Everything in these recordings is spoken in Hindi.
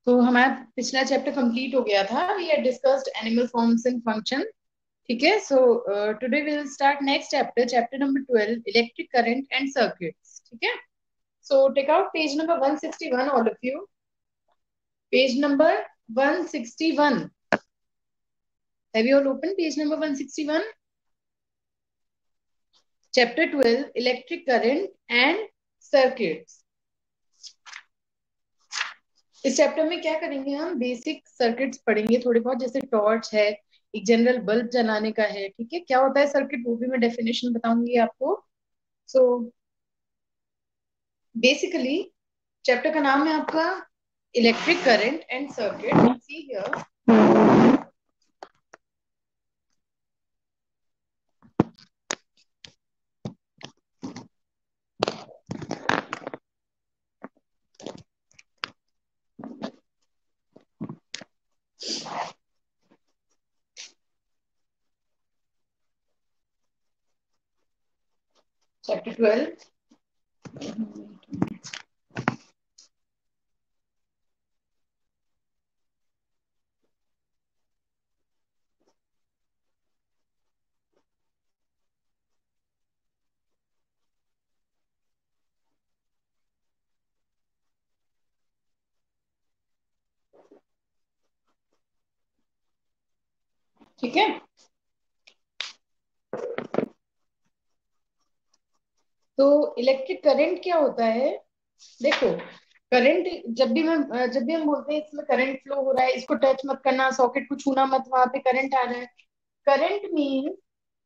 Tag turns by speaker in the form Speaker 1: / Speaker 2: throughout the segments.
Speaker 1: तो हमारा पिछला चैप्टर कंप्लीट हो गया था। We had discussed animal forms and function. ठीक है। So today we will start next chapter, chapter number 12, electric current and circuits. ठीक है। So take out page number 161, all of you. Page number 161। Have you all open page number 161? Chapter 12, electric current and circuits. इस चैप्टर में क्या करेंगे? हम बेसिक सर्किट्स पढ़ेंगे थोड़े बहुत, जैसे टॉर्च है, एक जनरल बल्ब जलाने का है। ठीक है, क्या होता है सर्किट, वो भी मैं डेफिनेशन बताऊंगी आपको। सो बेसिकली चैप्टर का नाम है आपका electric current and circuit. See here, chapter 12। ठीक है, तो इलेक्ट्रिक करंट क्या होता है? देखो, करंट जब भी हम बोलते हैं इसमें करंट फ्लो हो रहा है, इसको टच मत करना, सॉकेट को छूना मत, वहां पे करंट आ रहा है। करंट मीन,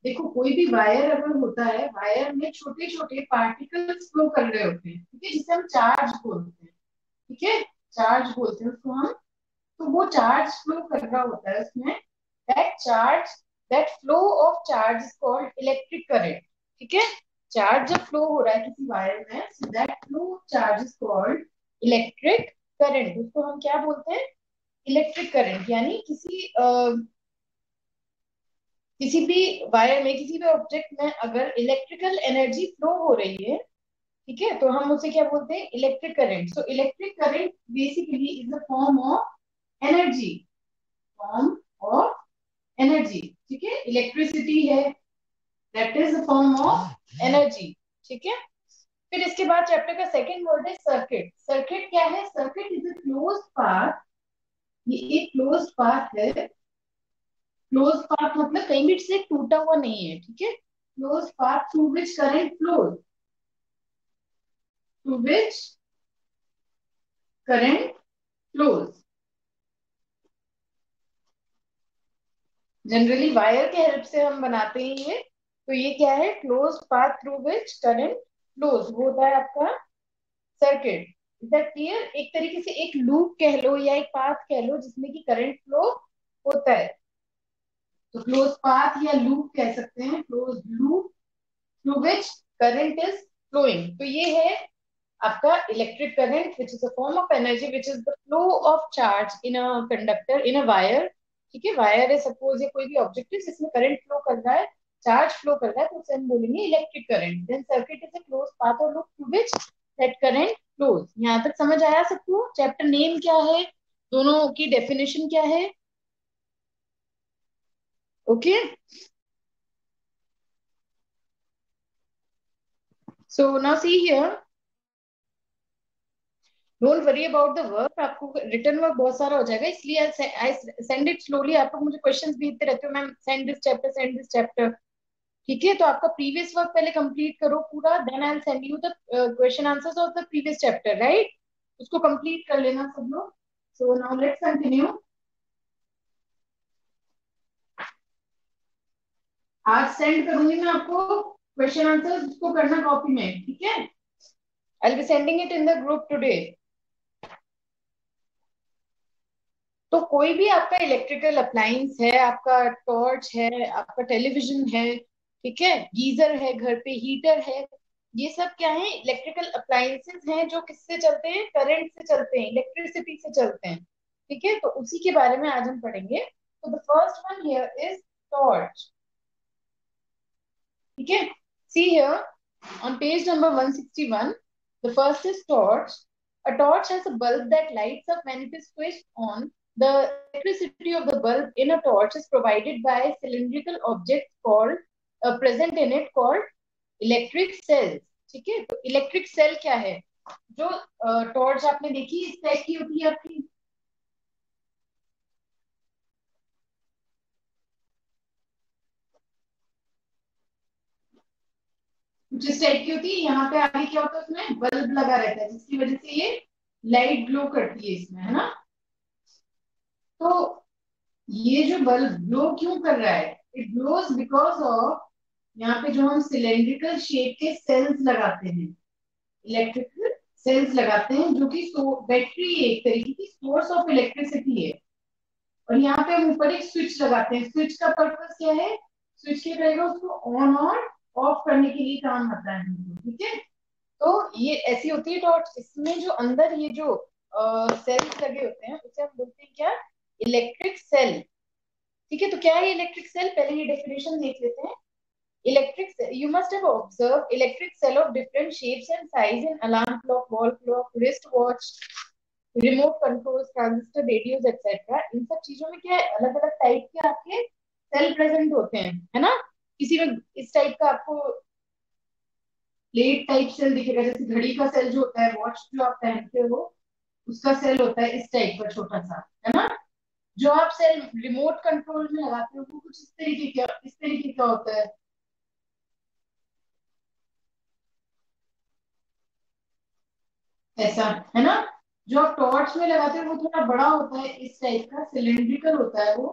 Speaker 1: देखो कोई भी वायर अगर होता है, वायर में छोटे छोटे पार्टिकल्स फ्लो कर रहे होते हैं। ठीक है, जिसे हम चार्ज बोलते हैं। ठीक है, चार्ज बोलते हैं उसको हम। तो वो चार्ज फ्लो कर रहा होता है उसमें, that charge, that flow of charge is called electric current. ठीक है, चार्ज जब फ्लो हो रहा है किसी वायर में, so that flow of charge is called electric current. उसको हम क्या बोलते हैं? Electric current. यानी किसी भी वायर में, किसी भी ऑब्जेक्ट में अगर इलेक्ट्रिकल एनर्जी फ्लो हो रही है, ठीक है, तो हम उसे क्या बोलते हैं? Electric current. So electric current basically is a form of energy, form of energy. ठीक है, इलेक्ट्रिसिटी है, that is a form of energy. ठीक है, फिर इसके बाद चैप्टर का सेकंड वर्ड है सर्किट। सर्किट क्या है? Circuit is a closed path. ये एक क्लोज्ड पाथ है। क्लोज पाथ मतलब कहीं भी से टूटा हुआ नहीं है। ठीक है, close path through which current flows, through which current flows. Generally wire के हेल्प से हम बनाते हैं ये। तो ये क्या है? Close path through which current flows, वो होता है आपका सर्किट। Is that clear? एक तरीके से एक लूप कह लो या एक पाथ कह लो जिसमें कि करंट फ्लो होता है, तो क्लोज पाथ या लूप कह सकते हैं, close loop through which current is flowing. तो ये है आपका electric current, which is a form of energy, which is the flow of charge in a conductor, in a wire. ठीक है, वायर है सपोज, या कोई भी ऑब्जेक्ट है जिसमें करंट फ्लो कर रहा है, चार्ज फ्लो कर रहा है, तो उसे हम बोलेंगे electric current. Then circuit is a close path और loop through which that current flows. यहाँ तक समझ आया सबको? चैप्टर नेम क्या है, दोनों की डेफिनेशन क्या है? Okay, so now see here, don't worry about the work. आपको रिटर्न वर्क बहुत सारा हो जाएगा, इसलिए आई सेंड इट स्लोली। आप लोग मुझे क्वेश्चंस भेजते रहते हो, ma'am send this chapter, send this chapter. ठीक है, तो आपका प्रीवियस वर्क पहले कंप्लीट करो पूरा, then I will send you the question answers of the previous chapter, right? उसको कंप्लीट कर लेना सब लोग। So now let's continue. आज सेंड करूंगी मैं आपको क्वेश्चन आंसर्स, उसको करना कॉपी में। ठीक है, I will be sending it in the group today. तो कोई भी आपका इलेक्ट्रिकल अप्लायंस है, आपका टॉर्च है, आपका टेलीविजन है, ठीक है, गीजर है घर पे, हीटर है, ये सब क्या है? इलेक्ट्रिकल अप्लायंसेस हैं जो किससे चलते हैं? करंट से चलते हैं, इलेक्ट्रिसिटी से चलते हैं। ठीक है, तो उसी के बारे में आज हम पढ़ेंगे। तो the first one here is torch. ठीक है, see here on page number 161, the first is torch. A torch has a bulb that lights up when it is switched on. The electricity of the bulb in a torch is provided by a cylindrical object called present in it called electric cell. ठीक है, तो इलेक्ट्रिक सेल क्या है? जो टॉर्च आपने देखी इस टाइप की होती है आपकी, जिस टाइप की होती है, यहाँ पे आगे क्या होता है, उसमें बल्ब लगा रहता है जिसकी वजह से ये लाइट ग्लो करती है इसमें, है ना. तो ये जो बल्ब ग्लो क्यों कर रहा है? इट ग्लोज बिकॉज ऑफ, यहाँ पे जो हम सिलेंड्रिकल शेप के सेल्स लगाते हैं, इलेक्ट्रिकल सेल्स लगाते हैं, जो कि बैटरी एक तरीके की सोर्स ऑफ इलेक्ट्रिसिटी है. और यहाँ पे हम ऊपर एक स्विच लगाते हैं. स्विच का पर्पस क्या है? स्विच क्या करेगा, उसको ऑन और ऑफ करने के लिए काम आता है हमको. ठीक है, तो ये ऐसी होती है टॉर्च. इसमें जो अंदर ये जो सेल्स लगे होते हैं उसे हम बोलते हैं क्या? Electric cell. ठीक है, तो क्या है इलेक्ट्रिक सेल? पहले ये डेफिनेशन देख लेते हैं. Electric cell, you must have observed electric cell of different shapes and size in alarm clock, wall clock, wristwatch, remote controls, transistor, radios etcetera. इन सब चीजों में क्या है, अलग अलग टाइप के आपके सेल प्रेजेंट होते हैं, है ना. किसी में इस टाइप का आपको प्लेट टाइप सेल दिखेगा, जैसे घड़ी का सेल जो होता है, वॉच जो आप पहनते हो उसका सेल होता है इस टाइप का छोटा सा, है ना. जो आप सेल रिमोट कंट्रोल में लगाते हो वो कुछ इस तरीके का होता है, ऐसा, है ना. जो आप टॉर्च में लगाते हो वो थोड़ा बड़ा होता है, इस टाइप का सिलेंड्रिकल होता है वो,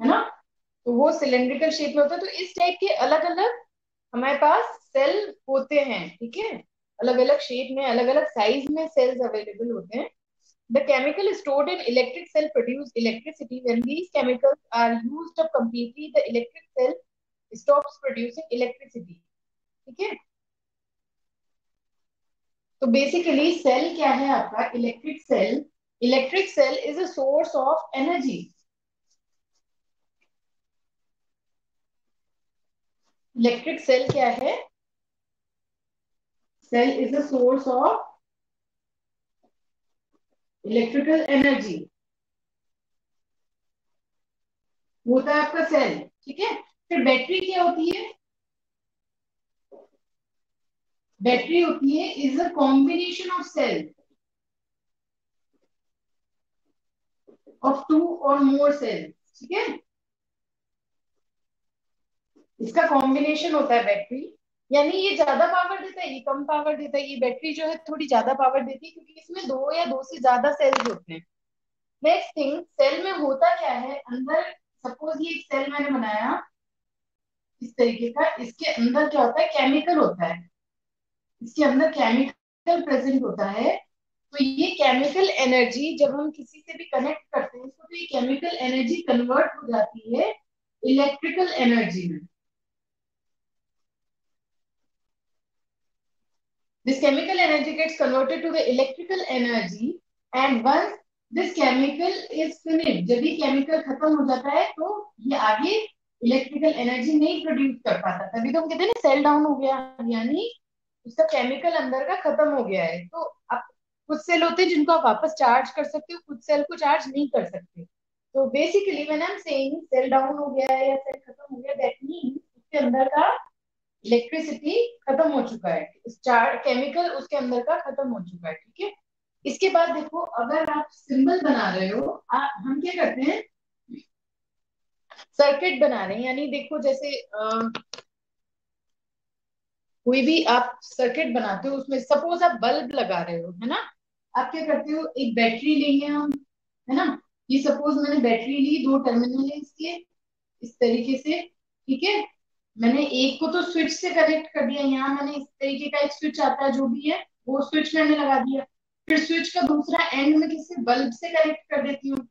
Speaker 1: है ना. तो वो सिलेंड्रिकल शेप में होता है. तो इस टाइप के अलग अलग हमारे पास सेल होते हैं. ठीक है, अलग अलग शेप में, अलग अलग साइज में सेल्स अवेलेबल होते हैं. The chemical stored in electric cell produce electricity. When these chemicals are used up completely, the electric cell stops producing electricity. ठीक है, तो बेसिकली सेल क्या है आपका? Electric cell. Electric cell is a source of energy. Electric cell क्या है? Cell is a source of electrical energy. होता है आपका सेल. ठीक है, फिर बैटरी क्या होती है? बैटरी होती है is a combination of cell of two or more cell. ठीक है, इसका कॉम्बिनेशन होता है बैटरी. यानी ये ज्यादा पावर देता है, ये कम पावर देता है. ये बैटरी जो है थोड़ी ज्यादा पावर देती है क्योंकि इसमें दो या दो से ज्यादा सेल्स होते हैं. नेक्स्ट थिंग, सेल में होता क्या है अंदर? सपोज ये एक सेल मैंने बनाया इस तरीके का, इसके अंदर क्या होता है? केमिकल होता है. इसके अंदर केमिकल प्रेजेंट होता है. तो ये केमिकल एनर्जी जब हम किसी से भी कनेक्ट करते हैं इसको, तो ये केमिकल एनर्जी कन्वर्ट हो जाती है इलेक्ट्रिकल एनर्जी में. This chemical energy gets converted to the electrical energy, and once this chemical is finished, जब ये केमिकल खत्म हो जाता है तो ये आगे इलेक्ट्रिकल एनर्जी नहीं प्रोड्यूस कर पाता. तभी तो हम कहते हैं ना सेल डाउन हो गया, यानी उसका केमिकल अंदर का खत्म हो गया है. तो आप कुछ सेल होते हैं जिनको आप वापस चार्ज कर सकते हो, कुछ सेल को चार्ज नहीं कर सकते. तो basically when I am saying cell down हो गया है या सेल खत्म हो गया, दैट मीन्स उसके अंदर का इलेक्ट्रिसिटी खत्म हो चुका है, चार केमिकल उसके अंदर का खत्म हो चुका है. ठीक है, इसके बाद देखो, अगर आप सिंबल बना रहे हो, हम क्या करते हैं, सर्किट बना रहे हैं. यानी देखो जैसे कोई भी आप सर्किट बनाते हो, उसमें सपोज आप बल्ब लगा रहे हो, है ना. आप क्या करते हो, एक बैटरी लेंगे हम, है ना. ये सपोज मैंने बैटरी ली, दो टर्मिनल है इसके इस तरीके से. ठीक है, मैंने एक को तो स्विच से कनेक्ट कर दिया. यहाँ मैंने इस तरीके का एक स्विच आता है जो भी है, वो स्विच मैंने लगा दिया. फिर स्विच का दूसरा एंड में किसी बल्ब से कनेक्ट कर देती हूँ,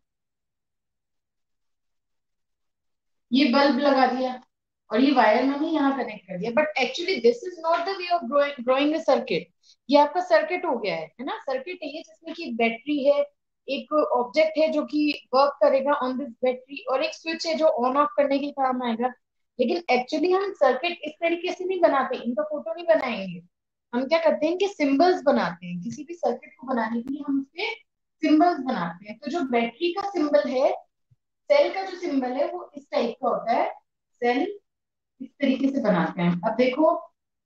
Speaker 1: ये बल्ब लगा दिया. और ये वायर मैंने यहाँ कनेक्ट कर दिया. But actually this is not the way of drawing a circuit. ये आपका सर्किट हो गया है ना. सर्किट है ये जिसमें कि बैटरी है, एक ऑब्जेक्ट है जो कि वर्क करेगा ऑन दिस बैटरी, और एक स्विच है जो ऑन ऑफ करने के काम आएगा. लेकिन एक्चुअली हम सर्किट इस तरीके से नहीं बनाते, इनका फोटो नहीं बनाएंगे. हम क्या करते हैं कि सिंबल्स बनाते हैं, किसी भी सर्किट को बनाने के लिए हम उसके सिंबल्स बनाते हैं। तो जो बैटरी का सिंबल है, सेल का जो सिंबल है वो इस टाइप का होता है। सेल इस तरीके से बनाते हैं। अब देखो,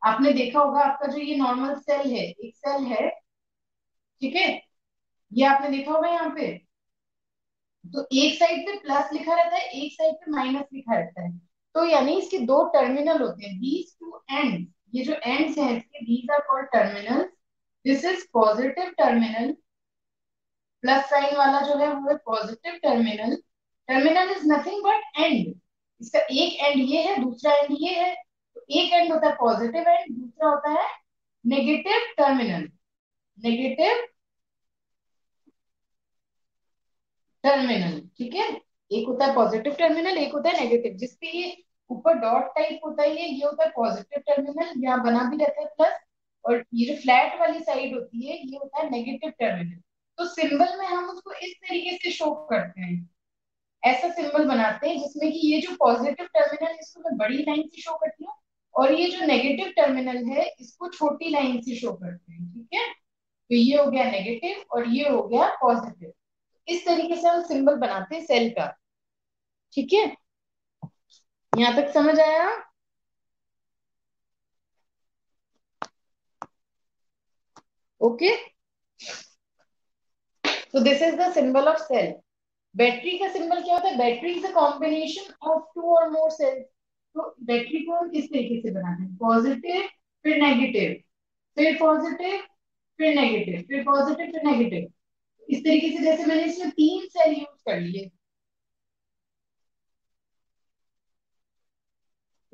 Speaker 1: आपने देखा होगा आपका जो ये नॉर्मल सेल है, एक सेल है, ठीक है, ये आपने देखा होगा यहाँ पे। तो एक साइड पे प्लस लिखा रहता है, एक साइड पे माइनस लिखा रहता है। तो यानी इसके दो टर्मिनल होते हैं, दीज टू एंड्स, ये जो एंड्स हैं इसके, these are called terminal. This is positive terminal, plus sign वाला जो है वो है positive terminal. Terminal is nothing but end. इसका एक एंड ये है, दूसरा एंड ये है। तो एक एंड होता है पॉजिटिव एंड, दूसरा होता है नेगेटिव टर्मिनल। नेगेटिव टर्मिनल, ठीक है। एक होता है पॉजिटिव टर्मिनल, एक होता है नेगेटिव। जिसपे ये ऊपर डॉट टाइप होता है, ये होता है पॉजिटिव टर्मिनल, यहाँ बना भी रहता है प्लस। और ये जो फ्लैट वाली साइड होती है, ये होता है नेगेटिव टर्मिनल। तो सिंबल में हम उसको इस तरीके से शो करते हैं, ऐसा सिंबल बनाते हैं जिसमें कि ये जो पॉजिटिव टर्मिनल है इसको मैं बड़ी लाइन से शो करती हूँ, और ये जो नेगेटिव टर्मिनल है इसको छोटी लाइन से शो करते हैं, ठीक है। तो ये हो गया नेगेटिव और ये हो गया पॉजिटिव। इस तरीके से हम सिंबल बनाते हैं सेल का, ठीक है। यहां तक समझ आया? ओके। तो this is the symbol of cell. Battery का सिंबल क्या होता है? Battery is a combination of two or more sales. तो बैटरी को हम किस तरीके से बनाते हैं? पॉजिटिव, फिर नेगेटिव, फिर पॉजिटिव, फिर नेगेटिव, फिर पॉजिटिव, फिर नेगेटिव। इस तरीके से, जैसे मैंने इसमें तीन सेल यूज कर लिए,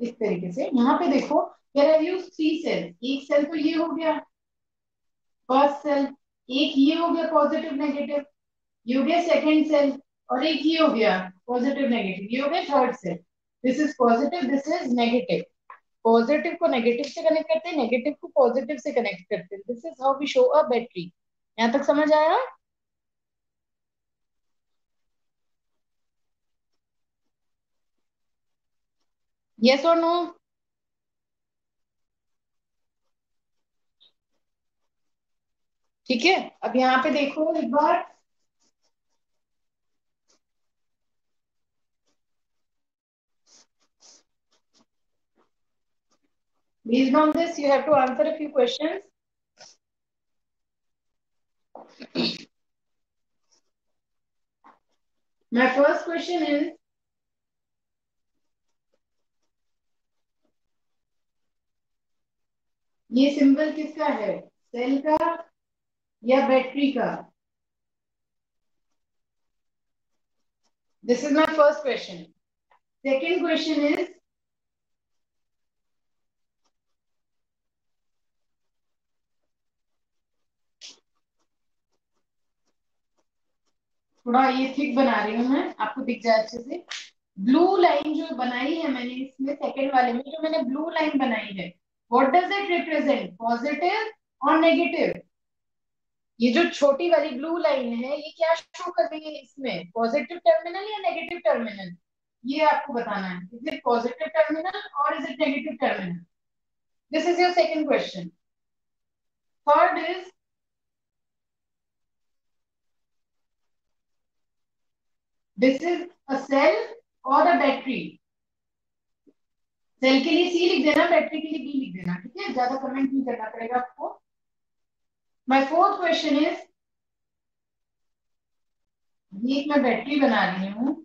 Speaker 1: इस तरीके से। यहाँ पे देखो, there are use three cell. एक सेल तो ये हो गया फर्स्ट सेल, एक ये हो गया पॉजिटिव नेगेटिव, ये हो गया सेकंड सेल, और एक ये हो गया पॉजिटिव नेगेटिव, ये हो गया third cell. This is positive, this is negative. Positive को नेगेटिव से कनेक्ट करते हैं, नेगेटिव को पॉजिटिव से कनेक्ट करते हैं। This is how we show a battery. यहाँ तक समझ आया? यस और नो? ठीक है। अब यहाँ पे देखो एक बार, based on this you have to answer a few questions. My first question is, ये सिंबल किसका है? सेल का या बैटरी का? This is my first question. Second question is, थोड़ा ये थिक बना रही हूँ मैं, आपको दिख जाए अच्छे से। ब्लू लाइन जो बनाई है मैंने इसमें, सेकंड वाले में जो मैंने ब्लू लाइन बनाई है, what does it represent? Positive और नेगेटिव। ये जो छोटी वाली ब्लू लाइन है ये क्या शो कर रही है इसमें? पॉजिटिव टर्मिनल या नेगेटिव टर्मिनल? ये आपको बताना है, is it positive terminal or is it negative terminal? This is your second question. Third is, this is a cell or a battery. Cell के लिए सी लिख देना, बैटरी के लिए बी लिख देना, ठीक है, ज्यादा कमेंट नहीं करना पड़ेगा आपको। माय फोर्थ क्वेश्चन इज, ये एक मैं बैटरी बना रही हूँ,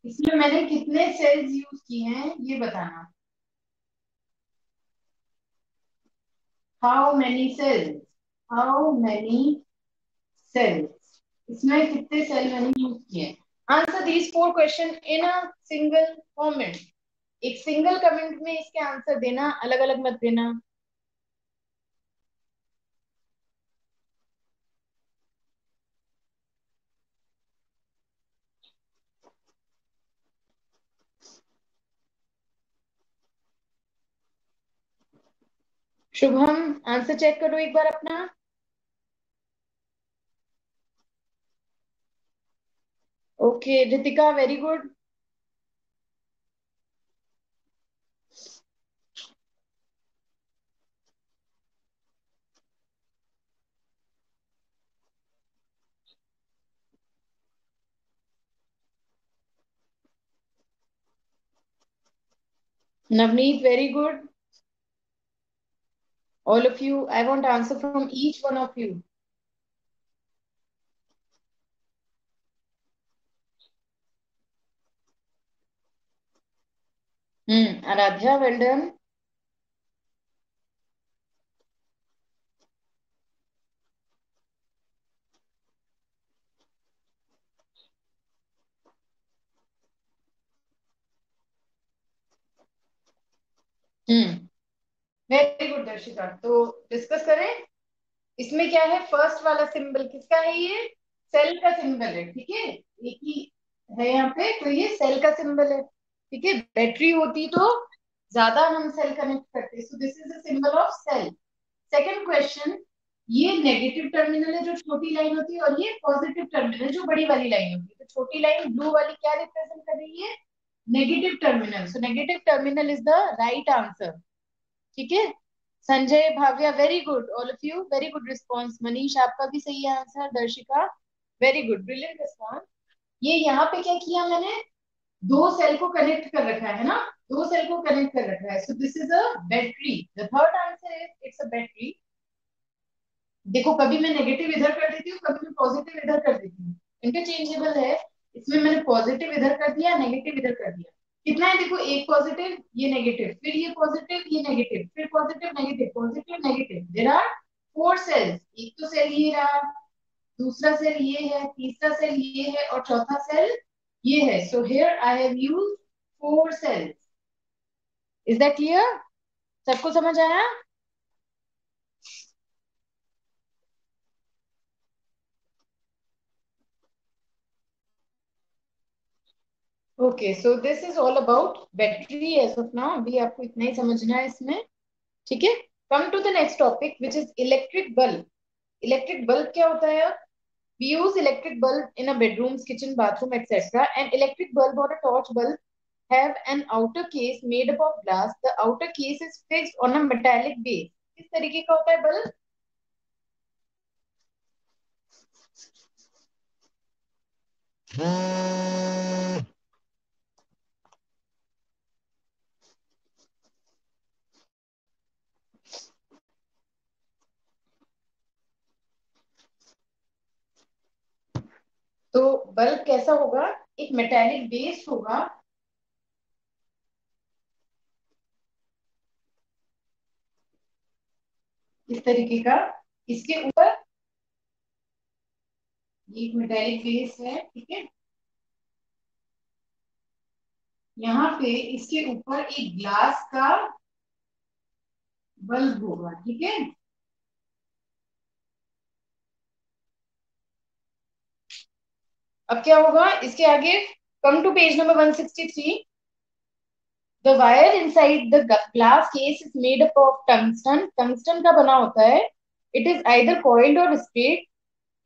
Speaker 1: इसमें मैंने कितने सेल्स यूज किए हैं ये बताना। How many cells, how many cells, इसमें कितने सेल मैंने यूज किए हैं? Answer these four questions in a single comment. एक सिंगल कमेंट में इसके आंसर देना, अलग अलग मत देना। शुभम, आंसर चेक करो एक बार अपना। Okay Ritika, very good. Navneet, very good. All of you, I want answer from each one of you. Aradhya, well done. Very good Darshika. तो डिस्कस करें। इसमें क्या है, फर्स्ट वाला सिंबल किसका है? ये सेल का सिंबल है, ठीक है। एक ही है यहाँ पे, तो ये सेल का सिंबल है, ठीक है। बैटरी होती तो ज्यादा हम सेल कनेक्ट करते, so this is the symbol of cell. Second question, ये नेगेटिव टर्मिनल है जो छोटी लाइन होती है, और ये पॉजिटिव टर्मिनल जो बड़ी वाली लाइन होती है। तो छोटी लाइन ब्लू वाली क्या रिप्रेजेंट कर रही है? Negative terminal. So negative terminal is the right answer, ठीक है। Sanjay, Bhavya, very good, all of you very good response. Manish, आपका भी सही है answer. Darshika, very good, brilliant response. ये यहाँ पे क्या किया मैंने, दो सेल को कनेक्ट कर रखा है ना, दो सेल को कनेक्ट कर रखा है। सो this is a battery. The third answer is it's a battery. देखो, कभी मैं नेगेटिव इधर कर देती हूँ, कभी मैं पॉजिटिव इधर कर देती हूँ, इंटरचेंजेबल है। इसमें मैंने पॉजिटिव इधर कर दिया, नेगेटिव इधर कर दिया। कितना है देखो, एक पॉजिटिव, ये नेगेटिव, फिर ये पॉजिटिव, ये नेगेटिव, फिर positive negative positive negative. There are four cells. एक तो सेल ये रहा, दूसरा सेल ये है, तीसरा सेल ये है, और चौथा सेल ये है। So here I have used four cells. Is that clear? सबको समझ आया? Okay, so this is all about battery as of now. अभी आपको इतना ही समझना है इसमें, ठीक है। Come to the next topic which is electric bulb. Electric bulb क्या होता है? We use electric bulb in a bedrooms, kitchen, bathroom, etc. An electric bulb or a torch bulb have an outer case made up of glass. The outer case is fixed on a metallic base. किस तरीके का होता है बल्ब? तो बल्ब कैसा होगा? एक मेटेलिक बेस होगा, इस तरीके का। इसके ऊपर ये एक मेटेलिक बेस है, ठीक है। यहाँ पे इसके ऊपर एक ग्लास का बल्ब होगा, ठीक है। अब क्या होगा इसके आगे? Come to page number 163। The wire inside the glass case is made up of tungsten. Tungsten का बना होता है। It is either coiled or straight.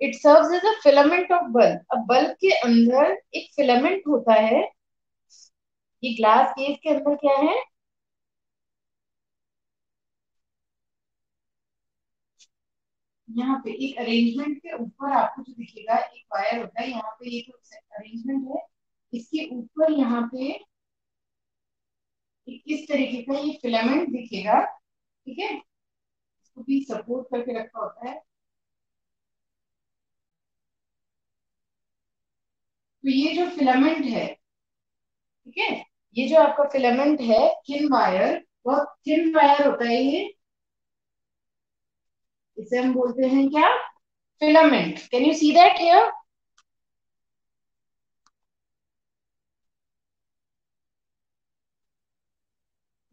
Speaker 1: It serves as a filament of bulb. अब बल्ब के अंदर एक फिलामेंट होता है। ये ग्लास केस के अंदर क्या है? यहाँ पे एक अरेंजमेंट के ऊपर आपको जो दिखेगा, एक वायर होता है यहाँ पे, ये जो अरेंजमेंट है, इसके ऊपर यहाँ पे एक इस तरीके का ये फिलामेंट दिखेगा, ठीक है। इसको भी सपोर्ट करके रखा होता है। तो ये जो फिलामेंट है, ठीक है, ये जो आपका फिलामेंट है, थिन वायर, बहुत थिन वायर होता है ये। इसे हम बोलते हैं क्या? Filament. Can you see that here?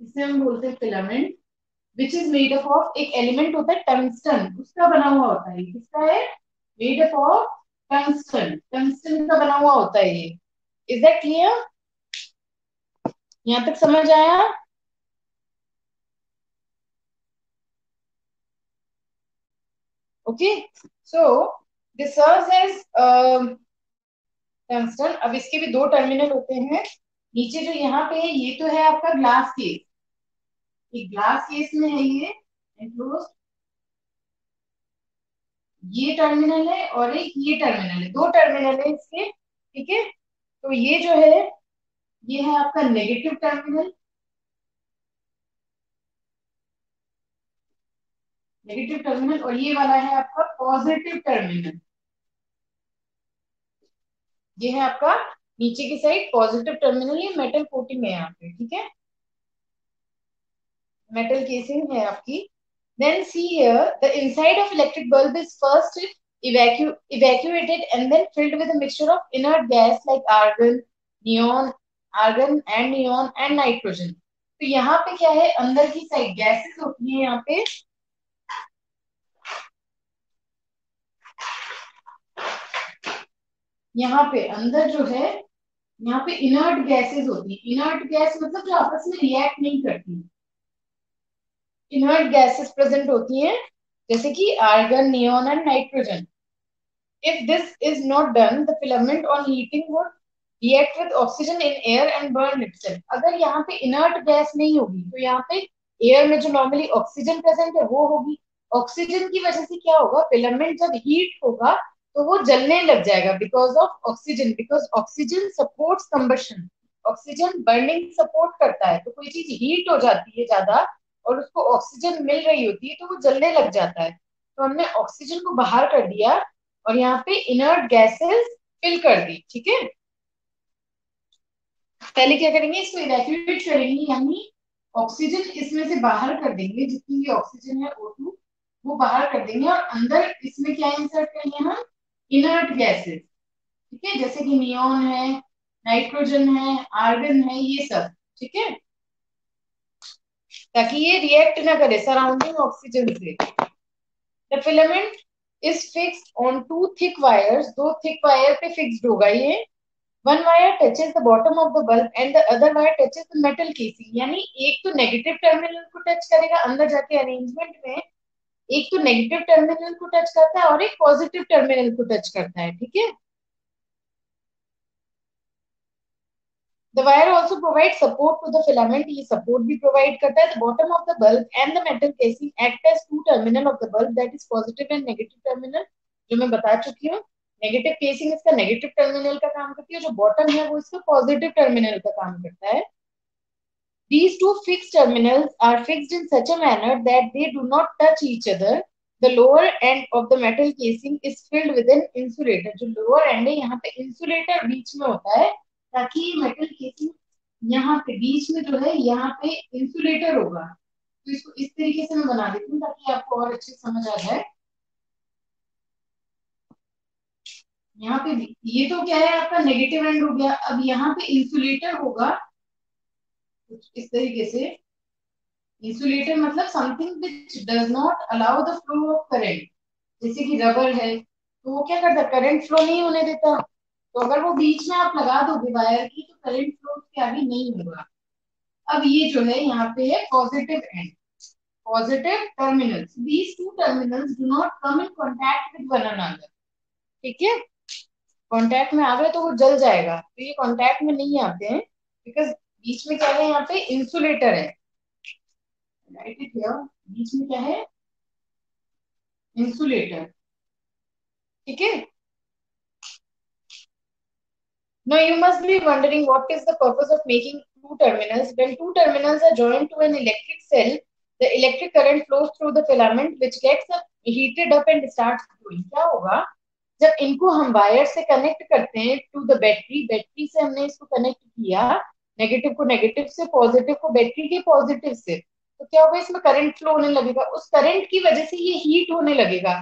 Speaker 1: इसे हम बोलते हैं filament, which is made up of, एक एलिमेंट होता है टंगस्टन, उसका बना हुआ होता है। किसका है? Made up of tungsten. Tungsten का बना हुआ होता है ये। Is that clear? यहां तक समझ आया? Okay, so this serves as tungsten. अब इसके भी दो टर्मिनल होते हैं। नीचे जो यहाँ पे है, ये तो है आपका ग्लास केस, एक ग्लास केस में है ये एंक्लोज। ये टर्मिनल है और एक ये टर्मिनल है, दो टर्मिनल है इसके, ठीक है। तो ये जो है, ये है आपका नेगेटिव टर्मिनल, नेगेटिव टर्मिनल, और ये वाला है आपका पॉजिटिव टर्मिनल। ये है आपका नीचे की साइड पॉजिटिव टर्मिनल, ये मेटल कोटिंग है यहाँ पे, ठीक है, मेटल केसिंग है आपकी। Then see here the inside of electric bulb is first evacuated and then filled with a mixture of inert gas like neon argon and nitrogen। तो यहाँ पे क्या है, अंदर की साइड गैसेस होती है यहाँ पे, यहाँ पे अंदर जो है, यहाँ पे इनर्ट गैसेस होती है। इनर्ट गैस मतलब जो आपस में रिएक्ट नहीं करती, इनर्ट गैसेस प्रेजेंट होती हैं, जैसे कि argon, neon and nitrogen. If this is not done, the filament on heating would react with oxygen in air and burn itself। अगर यहाँ पे inert गैस नहीं होगी तो यहाँ पे एयर में जो नॉर्मली ऑक्सीजन प्रेजेंट है वो होगी। ऑक्सीजन की वजह से क्या होगा, फिलामेंट जब हीट होगा तो वो जलने लग जाएगा because of oxygen, because oxygen supports combustion. Oxygen burning support करता है, तो कोई चीज हीट हो जाती है ज्यादा और उसको ऑक्सीजन मिल रही होती है तो वो जलने लग जाता है। तो हमने ऑक्सीजन को बाहर कर दिया और यहाँ पे इनर्ट गैसेस फिल कर दी, ठीक है। पहले क्या करेंगे, इसको इवैक्यूएट करेंगे, यानी ऑक्सीजन इसमें से बाहर कर देंगे, जितनी भी ऑक्सीजन है O2 वो बाहर कर देंगे, और अंदर इसमें क्या इंसर्ट करेंगे हम, इनर्ट गैसेस, ठीक है, जैसे कि नियोन है, नाइट्रोजन है, आर्गन है, ये सब, ठीक है, ताकि ये रिएक्ट ना करे सराउंडिंग ऑक्सीजन से। The filament is fixed on to thick wires, दो थिक वायर पे फिक्स्ड होगा ये। One wire touches the bottom of the bulb and the other wire touches the metal casing. यानी एक तो नेगेटिव टर्मिनल को टच करेगा अंदर जाके अरेंजमेंट में, एक तो नेगेटिव टर्मिनल को टच करता है और एक पॉजिटिव टर्मिनल को टच करता है, ठीक है। The wire also provide support to the filament, ये सपोर्ट भी प्रोवाइड करता है। The bottom of the bulb and the metal casing act as two terminal of the bulb, that is positive and negative terminal, जो मैं बता चुकी हूँ। नेगेटिव केसिंग इसका नेगेटिव टर्मिनल का काम करती है, जो बॉटम है वो इसका पॉजिटिव टर्मिनल का काम करता है। These two fixed terminals are fixed in such a manner that they do not touch each other. The lower end of the metal casing is filled with an insulator। जो lower end है यहाँ पे insulator बीच में होता है, ताकि ये metal casing यहाँ पे बीच में जो है यहाँ पे insulator होगा। तो इसको इस तरीके से मैं बना देती हूँ ताकि आपको और अच्छे समझ आ जाए। यहाँ पे ये तो क्या है, आपका नेगेटिव एंड हो गया। अब यहाँ पे इंसुलेटर होगा कुछ इस तरीके से। इंसुलेटर मतलब something which does not allow the flow of current, जैसे कि रबर है तो वो क्या करता है, करंट फ्लो नहीं होने देता। तो अगर वो बीच में आप लगा दोगे वायर की तो करंट फ्लो उसके आगे नहीं होगा। अब ये जो है यहाँ पे है positive and, positive terminals, these two terminals do not come in contact with one another, ठीक है। कॉन्टैक्ट में आ गए तो वो जल जाएगा, तो ये कॉन्टैक्ट में नहीं आते हैं बिकॉज बीच में क्या है, यहाँ पे इंसुलेटर है। राइट इट हियर, बीच में क्या है, इंसुलेटर, ठीक है। Now you must be wondering what is the purpose of making two terminals. When two terminals are joined to an electric cell, the electric current flows through the filament which gets heated up and starts glowing। क्या होगा, जब इनको हम वायर से कनेक्ट करते हैं टू द बैटरी, बैटरी से हमने इसको कनेक्ट किया, नेगेटिव को नेगेटिव से, पॉजिटिव को बैटरी के पॉजिटिव से, तो क्या होगा, इसमें करंट फ्लो होने लगेगा। उस करंट की वजह से ये हीट होने लगेगा।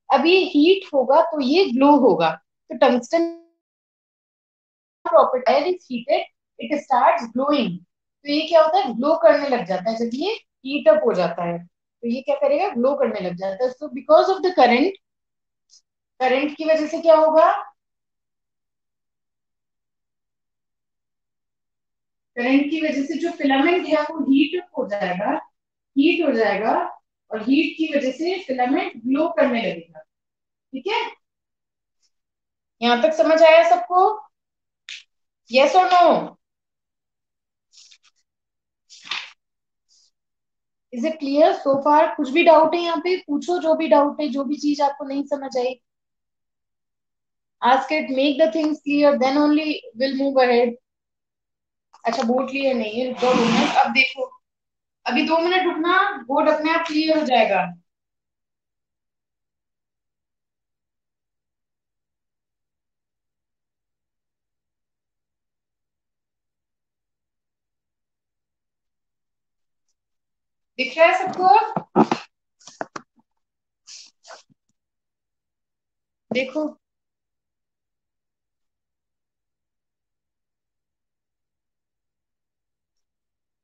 Speaker 1: अब ये हीट होगा तो ये ग्लो होगा। तो टंगस्टन प्रॉपर्टी है, is heated it starts glowing. तो ये क्या होता है, ग्लो करने लग जाता है जब ये हीट अप हो जाता है, तो ये क्या करेगा, ग्लो करने लग जाता है। So because of the current, current की वजह से क्या होगा, करंट की वजह से जो फिलामेंट है वो हीट अप हो जाएगा, हीट हो जाएगा, और हीट की वजह से फिलामेंट ग्लो करने लगेगा, ठीक है। यहां तक समझ आया सबको, यस और no, is it clear so far? कुछ भी डाउट है यहाँ पे पूछो, जो भी डाउट है, जो भी चीज आपको नहीं समझ आई, ask it, make the things clear, then only we'll move ahead। अच्छा बोर्ड क्लियर नहीं है, रुक जाओ 2 मिनट, अब देखो, अभी 2 मिनट रुकना, बोर्ड अपने आप क्लियर हो जाएगा। दिख रहा है सबको? देखो,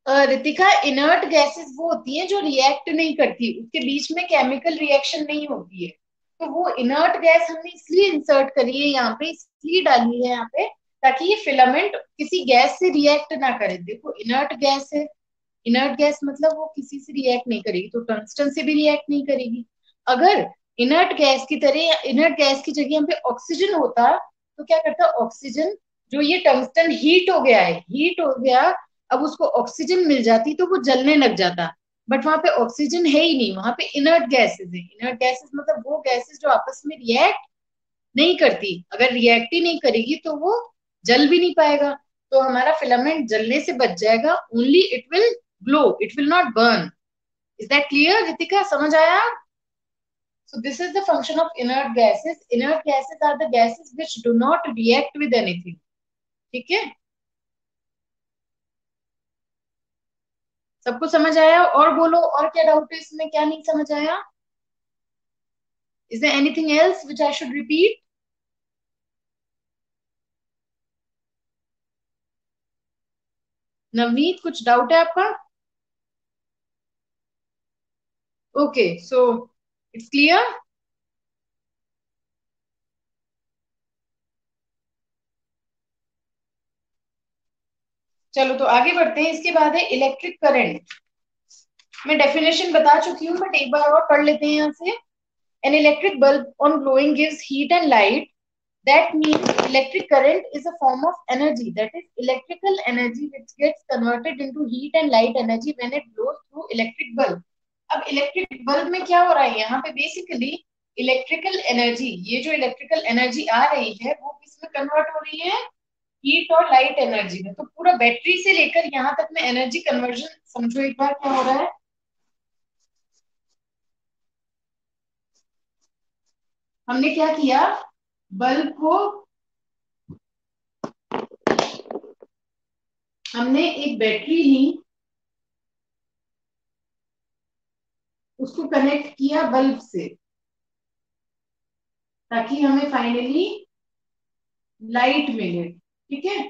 Speaker 1: रितिका, इनर्ट गैसेस वो होती हैं जो रिएक्ट नहीं करती, उसके बीच में केमिकल रिएक्शन नहीं होती है। तो वो इनर्ट गैस हमने इसलिए इंसर्ट करी है यहाँ पे, इसलिए डाली है यहाँ पे, ताकि ये फिलामेंट किसी गैस से रिएक्ट ना करे। देखो, इनर्ट गैस है, इनर्ट गैस मतलब वो किसी से रिएक्ट नहीं करेगी, तो टंगस्टन से भी रिएक्ट नहीं करेगी। अगर इनर्ट गैस की तरह, इनर्ट गैस की जगह यहाँ पे ऑक्सीजन होता, तो क्या करता ऑक्सीजन, जो ये टंगस्टन हीट हो गया है, हीट हो गया, अब उसको ऑक्सीजन मिल जाती तो वो जलने लग जाता। बट वहां पे ऑक्सीजन है ही नहीं, वहां पे इनर्ट गैसेस है। इनर्ट गैसेस मतलब वो गैसेस जो आपस में रिएक्ट नहीं करती, अगर रिएक्ट ही नहीं करेगी तो वो जल भी नहीं पाएगा, तो हमारा फिलामेंट जलने से बच जाएगा। Only it will glow, it will not burn. Is that clear Ritika, समझ आया? So this is the function of inert gases. Inert gases are the gases which do not react with anything. ठीक है, सबको समझ आया? और बोलो, और क्या डाउट है इसमें, क्या नहीं समझ आया? Is there anything else which I should repeat? Navneet, कुछ डाउट है आपका? Okay, so it's clear. चलो तो आगे बढ़ते हैं। इसके बाद है इलेक्ट्रिक करंट। मैं डेफिनेशन बता चुकी हूँ, बट एक बार और पढ़ लेते हैं यहाँ से। An electric bulb on glowing gives heat and light. That means electric current is a form of energy, that is electrical energy which gets converted into heat and light energy when it blows through electric bulb. अब इलेक्ट्रिक बल्ब में क्या हो रहा है यहाँ पे, बेसिकली इलेक्ट्रिकल एनर्जी, ये जो इलेक्ट्रिकल एनर्जी आ रही है वो किस में कन्वर्ट हो रही है? हीट और लाइट एनर्जी में। तो पूरा बैटरी से लेकर यहाँ तक में एनर्जी कन्वर्जन समझो एक बार क्या हो रहा है। हमने क्या किया, बल्ब को हमने एक बैटरी ली, उसको कनेक्ट किया बल्ब से, ताकि हमें फाइनली लाइट मिले। ठीक है,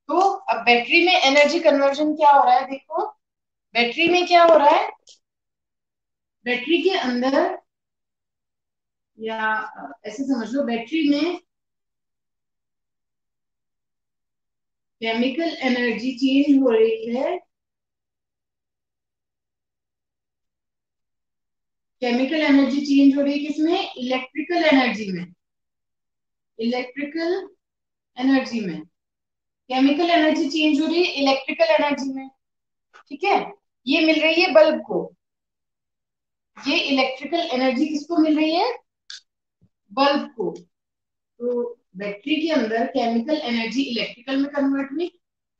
Speaker 1: तो अब बैटरी में एनर्जी कन्वर्जन क्या हो रहा है, देखो बैटरी में क्या हो रहा है। बैटरी के अंदर, या ऐसे समझ लो, बैटरी में केमिकल एनर्जी चेंज हो रही है। केमिकल एनर्जी चेंज हो रही है किसमें? इलेक्ट्रिकल एनर्जी में। इलेक्ट्रिकल एनर्जी में केमिकल एनर्जी चेंज हो रही है इलेक्ट्रिकल एनर्जी में। ठीक है, ये मिल रही है बल्ब को, ये इलेक्ट्रिकल एनर्जी किसको मिल रही है? बल्ब को। तो बैटरी के अंदर केमिकल एनर्जी इलेक्ट्रिकल में कन्वर्ट हुई,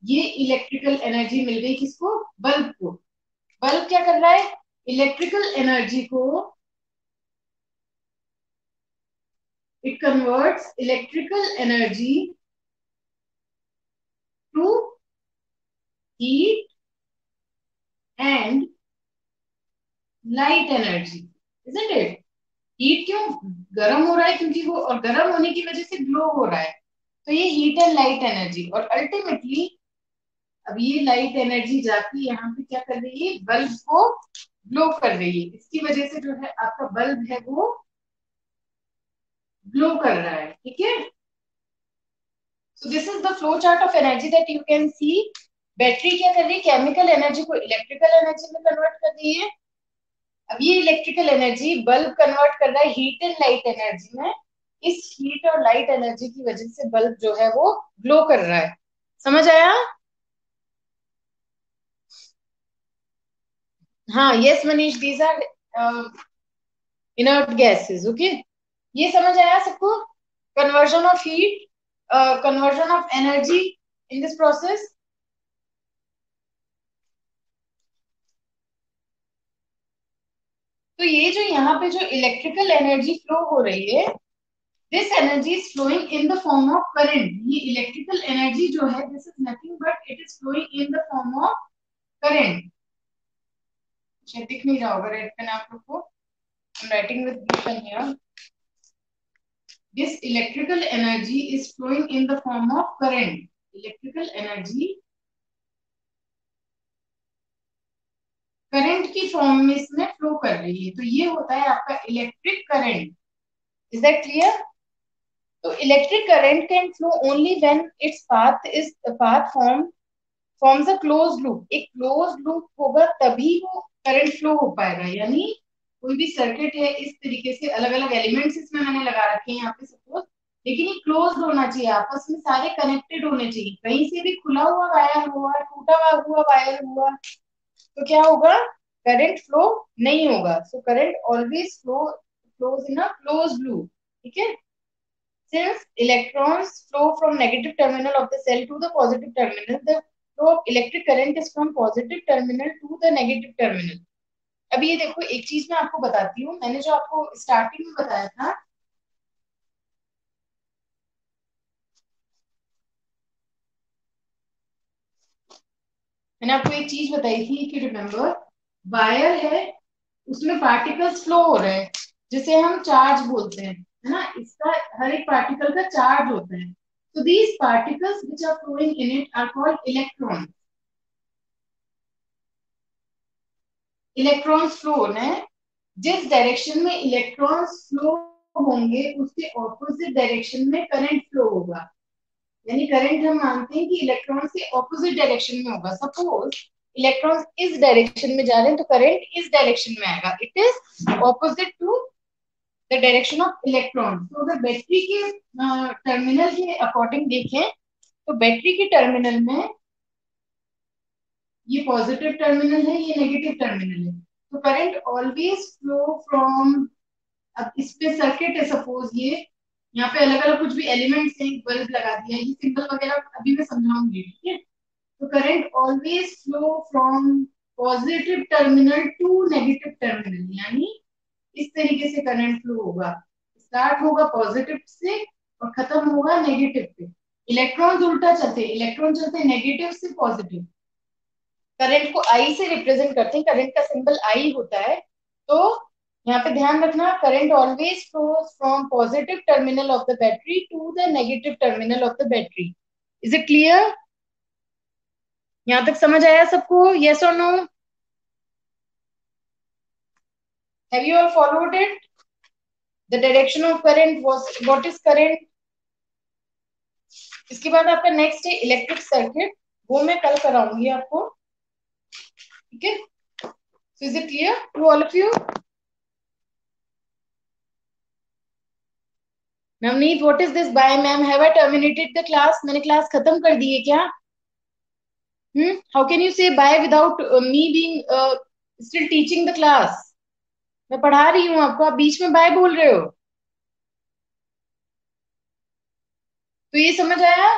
Speaker 1: ये इलेक्ट्रिकल एनर्जी मिल गई किसको? बल्ब को। बल्ब क्या कर रहा है, इलेक्ट्रिकल एनर्जी को, it converts electrical energy to heat and light energy, isn't it? Heat क्यों, गर्म हो रहा है क्योंकि वो, और गर्म होने की वजह से ग्लो हो रहा है, तो ये हीट एंड लाइट एनर्जी। और अल्टीमेटली अब ये लाइट एनर्जी जाके यहाँ पे क्या कर रही है, बल्ब को ग्लो कर रही है। इसकी वजह से जो है आपका बल्ब है वो ग्लो कर रहा है। ठीक है, सो this is the flow chart of energy that you can see. Battery क्या कर रही है, केमिकल एनर्जी को इलेक्ट्रिकल एनर्जी में कन्वर्ट कर रही है। अब ये इलेक्ट्रिकल एनर्जी बल्ब कन्वर्ट कर रहा है हीट एंड लाइट एनर्जी में। इस हीट और लाइट एनर्जी की वजह से बल्ब जो है वो ग्लो कर रहा है। समझ आया? हाँ, yes Manish, these are inert gases. Okay, ये समझ आया सबको? Conversion of heat, conversion of energy in this process. तो ये जो यहाँ पे जो इलेक्ट्रिकल एनर्जी फ्लो हो रही है, this energy is flowing in the form of current. ये इलेक्ट्रिकल एनर्जी जो है, this is nothing but it is flowing in the form of current. शायद दिख नहीं रहा होगा रेड पेन आप लोग को. I'm writing with blue pen here. This electrical energy is flowing in the form of current. Electrical energy current की फॉर्म में इसमें फ्लो कर रही है, तो ये होता है आपका electric current. Is that clear? तो electric current can flow only when its path forms a close loop. एक क्लोज लूप होगा तभी वो करंट फ्लो हो पाएगा. यानी कोई भी सर्किट है इस तरीके से अलग अलग एलिमेंट्स इसमें मैंने लगा रखे हैं यहाँ पे सपोज, लेकिन ये क्लोज होना चाहिए, आपस में सारे कनेक्टेड होने चाहिए. कहीं से भी खुला हुआ वायर हुआ, टूटा हुआ वायर हुआ, तो क्या होगा? करंट फ्लो नहीं होगा. So current always flows in a close loop. ठीक है? Since electrons flow from negative terminal of the cell to the positive terminal, the flow of electric current is from positive terminal to the negative terminal. अभी ये देखो, एक चीज मैं आपको बताती हूँ. मैंने जो आपको स्टार्टिंग में बताया था, मैंने आपको एक चीज बताई थी कि रिमेम्बर, वायर है उसमें पार्टिकल्स फ्लो हो रहे हैं जिसे हम चार्ज बोलते हैं, है ना? इसका हर एक पार्टिकल का चार्ज होता है. तो these particles which are flowing in it are called electrons. Electrons flow होना है. जिस डायरेक्शन में इलेक्ट्रॉन्स फ्लो होंगे उसके ऑपोजिट डायरेक्शन में करंट फ्लो होगा. यानी करंट हम मानते हैं कि इलेक्ट्रॉन से ऑपोजिट डायरेक्शन में होगा. सपोज इलेक्ट्रॉन्स इस डायरेक्शन में जा रहे हैं तो करंट इस डायरेक्शन में आएगा. It is opposite to the direction of electron. तो अगर बैटरी के टर्मिनल के अकॉर्डिंग देखें तो बैटरी के टर्मिनल में ये पॉजिटिव टर्मिनल है, ये नेगेटिव टर्मिनल है. तो करंट ऑलवेज फ्लो फ्रॉम, अब इस पे सर्किट है सपोज, ये यहाँ पे अलग अलग कुछ भी एलिमेंट्स हैं, बल्ब लगा दिया, ये सिंबल वगैरह अभी मैं समझाऊंगी. ठीक है? तो current always flow from positive terminal to negative terminal. यानी इस तरीके से करंट फ्लो होगा. स्टार्ट होगा पॉजिटिव से और खत्म होगा नेगेटिव पे. इलेक्ट्रॉन उल्टा चलते, इलेक्ट्रॉन चलते नेगेटिव से पॉजिटिव. करंट को आई से रिप्रेजेंट करते हैं, करंट का सिंबल आई होता है. तो यहाँ पे ध्यान रखना, current always flows from positive terminal of the battery to the negative terminal of the battery. Is it clear? यहाँ तक समझ आया सबको? यस और no? Have you all followed it? The direction of current was, what is current. इसके बाद आपका नेक्स्ट है इलेक्ट्रिक सर्किट, वो मैं कल कराऊंगी आपको. ठीक है? So is it clear to all of you? Navneet, what is this? Bye ma'am, have I terminated the class? मैंने क्लास खत्म कर दी है क्या? How can you say bye without me being still teaching the class? मैं पढ़ा रही हूँ आपको, आप बीच में बाय बोल रहे हो. तो ये समझ आया?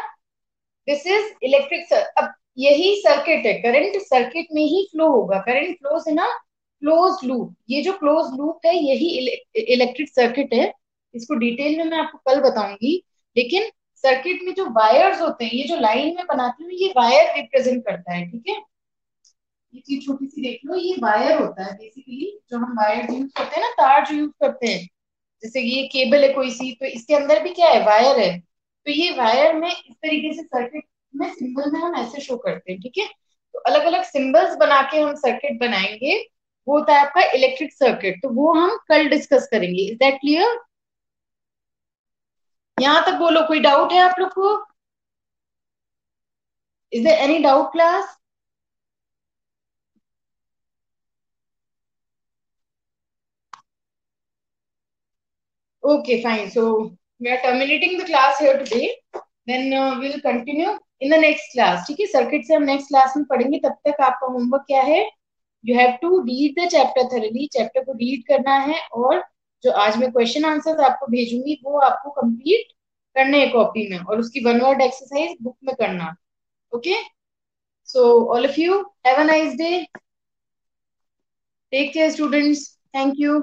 Speaker 1: This is electric. अब यही सर्किट है, करंट सर्किट में ही फ्लो होगा. करंट फ्लोज है ना क्लोज लूप. ये जो क्लोज लूप है यही इलेक्ट्रिक सर्किट है. इसको डिटेल में मैं आपको कल बताऊंगी. लेकिन सर्किट में जो वायर्स होते हैं, ये जो लाइन में बनाती हूँ, ये वायर रिप्रेजेंट करता है. ठीक है? ये चीज छोटी सी देख लो, ये वायर होता है बेसिकली. जो हम वायर यूज करते हैं ना, तार जो यूज करते हैं, जैसे ये केबल है कोई सी, तो इसके अंदर भी क्या है? वायर है. तो ये वायर में इस तरीके से सर्किट में सिंबल में हम ऐसे शो करते हैं. ठीक है? तो अलग अलग सिंबल्स बना के हम सर्किट बनाएंगे, वो होता है आपका इलेक्ट्रिक सर्किट. तो वो हम कल डिस्कस करेंगे. Is that clear? यहां तक बोलो, कोई डाउट है आप लोग को? Is there any doubt class? Okay, fine. So we are terminating the class here today. Then we will continue in the next class. ठीक है? सर्किट से हम नेक्स्ट क्लास में पढ़ेंगे. तब तक आपका होमवर्क क्या है? You have to read the chapter thoroughly. Chapter को रीड करना है और जो आज मैं क्वेश्चन आंसर आपको भेजूंगी वो आपको कंप्लीट करने हैं कॉपी में, और उसकी वन वर्ड एक्सरसाइज बुक में करना. Okay? So all of you have a nice day. Take care students. Thank you.